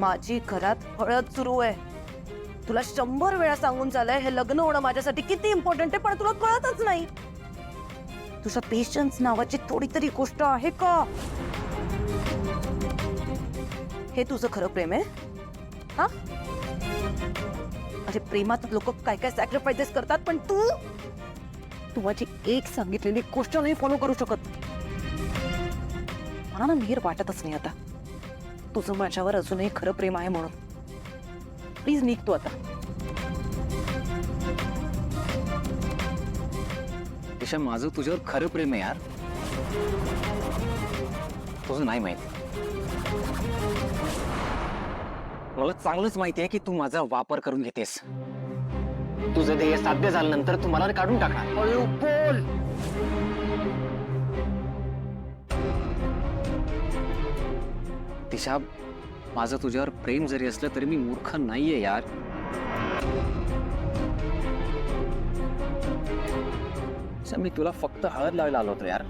माझी घरात हळद सुरू आहे. तुला 100 वेळा सांगून झालंय हे लग्न होणं माझ्यासाठी किती इम्पॉर्टंट आहे, पण तुला कळतच नाही. तुझ्या पेशन्स नावाची थोडी तरी गोष्ट आहे का? हे तुझं खरं प्रेम आहे? हा, अरे प्रेमात लोक काय काय सॅक्रिफाइसेस करतात, पण तू माझी एक सांगितलेली गोष्ट नाही फॉलो करू शकत. मला ना मिहीर वाटतच नाही आता तुझं माझ्यावर अजूनही खरं प्रेम आहे म्हणून. प्लीज निघ तू आता. दिशा, माझं तुझ्यावर खरं प्रेम आहे यार. तुझं नाही माहित. मला चांगलंच माहिती आहे की तू माझा वापर करून घेतेस. तुझं ध्येय साध्य झाल्यानंतर तू मला काढून टाकणार. हळू बोल. दिशा, माझं तुझ्यावर प्रेम जरी असलं तरी मी मूर्ख नाहीये यार. दिशा, मी तुला फक्त हळद लावायला आलो होतो यार.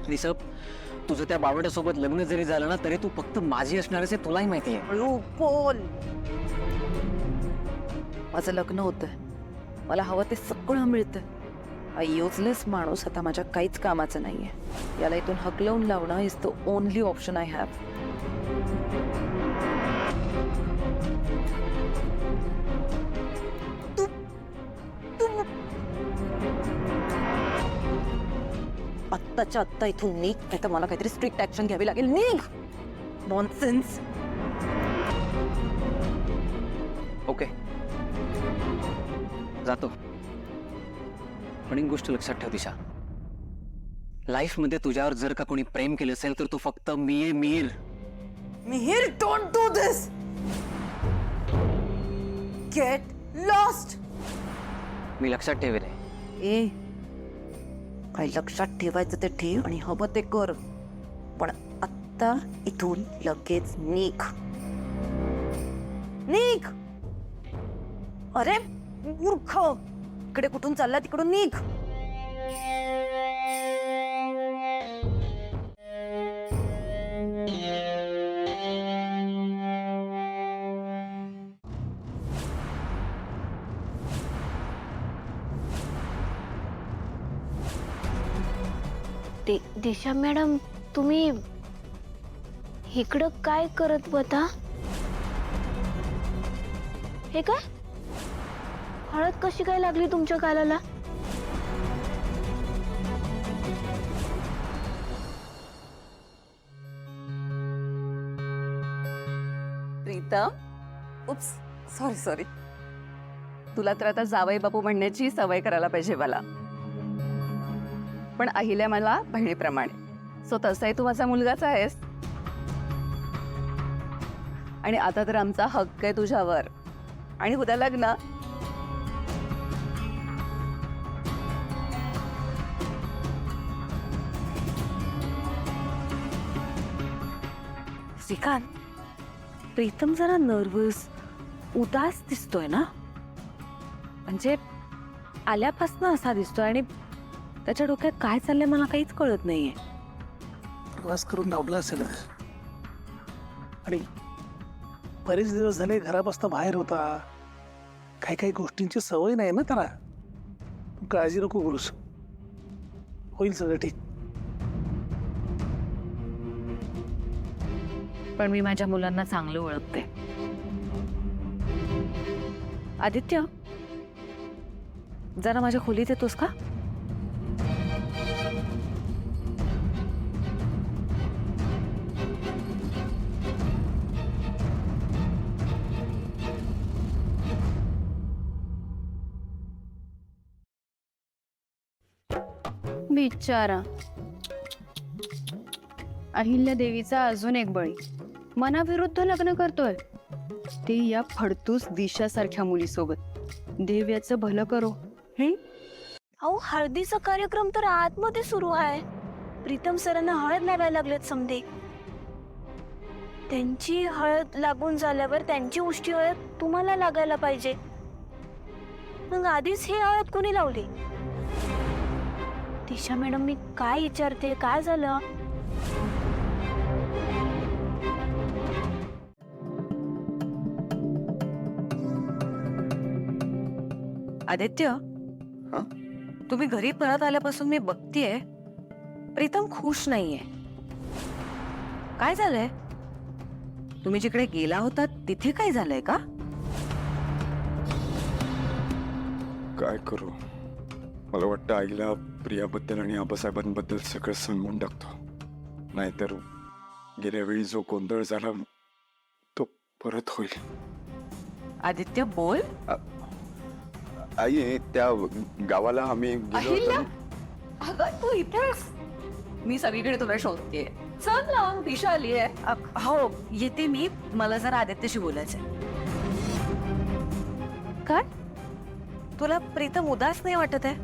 दिशा, तुझं त्या बावड्यासोबत लग्न जरी झालं ना तरी तू फक्त माझी असणारच आहे, तुलाही माहिती आहे. हळू बोल. माझं लग्न होतंय, मला हवं ते सगळं मिळतंय. हा युजलेस माणूस आता माझ्या काहीच कामाचं नाहीये. याला इथून हकलवून लावणं is the only option I have. आत्ताच्या आत्ता इथून निघ, नाही तर मला काहीतरी स्ट्रिक्ट ऍक्शन घ्यावी लागेल. निघ. नॉनसेन्स. ओके, जातो. पण एक गोष्ट लक्षात ठेव दिशा, लाईफ मध्ये तुझ्यावर जर का कोणी प्रेम केलं असेल तर तू फक्त Mihir. Mihir, don't do this. Get lost. मी लक्षात ठेवेल. ए, काही लक्षात ठेवायचं ते ठेव आणि हवं ते कर, पण आत्ता इथून लगेच निघ. निघ. अरे मूर्ख, इकडे कुठून चालला, तिकडून निघ. दिशा मॅडम, तुम्ही इकडं काय करत होता? हे काय, हळद कशी काय लागली तुमच्या गालाला? Pritam, oops, sorry sorry. तुला तर आता जावई बापू म्हणण्याची सवय करायला पाहिजे मला. पण अहिल्या मला बहिणीप्रमाणे, सो तसाही तू माझा मुलगाच आहेस. आणि आता तर आमचा हक्क आहे तुझ्यावर. आणि उद्या लग्न. श्रीकांत, प्रीतम जरा नर्वस, उदास दिसतोय ना. म्हणजे आल्यापासून असा दिसतोय आणि त्याच्या डोक्यात काय चाललंय मला काहीच कळत नाहीये. प्रवास करून धावला असेल आणि बरेच दिवस झाले घरापासून बाहेर होता. काही काही गोष्टींची सवय नाही ना त्याला. काळजी नको करूस, होईल सगळं ठीक. पण मी माझ्या मुलांना चांगलं ओळखते. आदित्य, जरा माझ्या खोलीत येतोस का? बिचारा अहिल्या देवीचा अजून एक बळी. मनाविरुद्ध लग्न करतोय, ते या फडतूस दिशासारख्या मुलीसोबत. देव याचं भलं करो. अहो, हळदीचा कार्यक्रम तर आतमध्ये सुरू आहे. प्रीतम सरांना हळद लावायला लागलेत समजे. त्यांची हळद लागून झाल्यावर त्यांची उष्टी हळद तुम्हाला लागायला पाहिजे. मग आधीच हे हळद कोणी लावली? दिशा मॅडम, मी काय विचारते, काय झालं? आदित्य तुम्ही घरी परत आल्यापासून मी बघतीये प्रीतम खुश नाहीये. काय झालंय? तुम्ही जिकडे गेला होता तिथे काय झालंय का? काय करू, मला वाटतं आईला प्रियाबद्दल आणि आबासाहेबांबद्दल सगळं सांगून टाकतो. नाहीतर गेल्या वेळी जो गोंधळ झाला तो परत होईल. आदित्य बोल. आई, त्या गावाला आम्ही गेलो अहिल्या, होतो. अगं तू इथेस? मी सगळीकडे तुला शोधतेय. चल ना, दिशा आली आहे. हो येते मी. मला जरा आदित्यशी बोलायचंय. काय तुला प्रीतम उदास नाही वाटत आहे?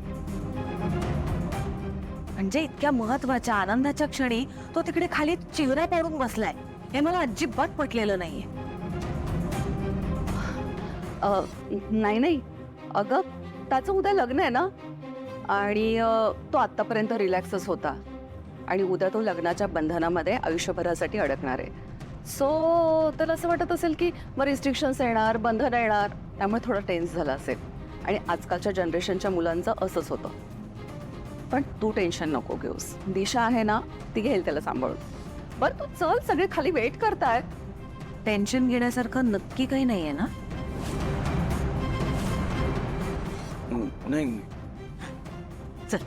म्हणजे इतक्या महत्वाच्या आनंदाच्या क्षणी तो तिकडे खाली चिवरा पाडून बसलाय, हे मला अजिबात पटलेलं नाहीये. नाही अगं, त्याचं उद्या लग्न आहे ना, आणि तो आतापर्यंत रिलॅक्सच होता, आणि उद्या तो लग्नाच्या बंधनामध्ये आयुष्यभरासाठी अडकणार आहे. सो त्याला असं वाटत असेल की मग रिस्ट्रिक्शन्स येणार, बंधन येणार, त्यामुळे थोडा टेन्स झाला असेल. आणि आजकालच्या जनरेशनच्या मुलांचं असंच होतं. पण तू टेन्शन नको घेऊस, दिशा आहे ना, ती घेईल त्याला सांभाळून. बरं तू चल, सगळे खाली वेट करतायत. टेन्शन घेण्यासारखं नक्की काही नाहीये ना? नाही चल